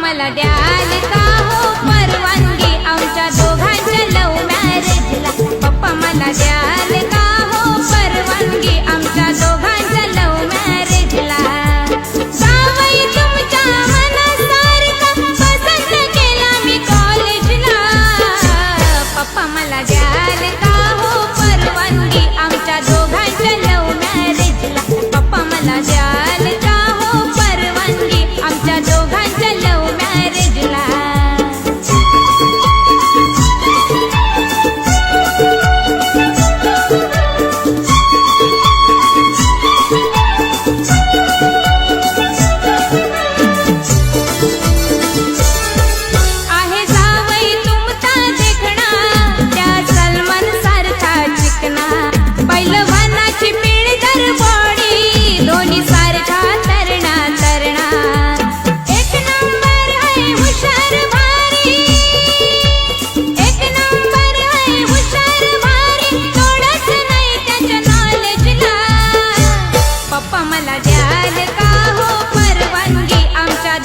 मला द्याल का हो परवानगी आमच्या दोघांच्या लव्ह मॅरेजला? पप्पा मला द्याल का हो परवानगी आमच्या दोघांच्या लव्ह मॅरेजला? जावई तुमच्या मनासारखा पसंत केला मी कॉलेजला. पप्पा मला द्याल का हो परवानगी आमच्या दोघांच्या लव्ह मॅरेजला? पप्पा मला द्याल का हो परवानगी आमच्या दोघांच्या लव्ह मॅरेजला? आहे जावई तुमचा देखणा त्या सलमान सारखा चिकना, पैलवानाची पिळदार बॉडी दोन्ही सारखा तरणा तरणा. एक नंबर आहे हुशार भारी, एक नंबर आहे हुशार भारी, तोडच नाही त्याच्या नॉलेजला. पप्पा मला द्याल का हो परवानगी आमच्या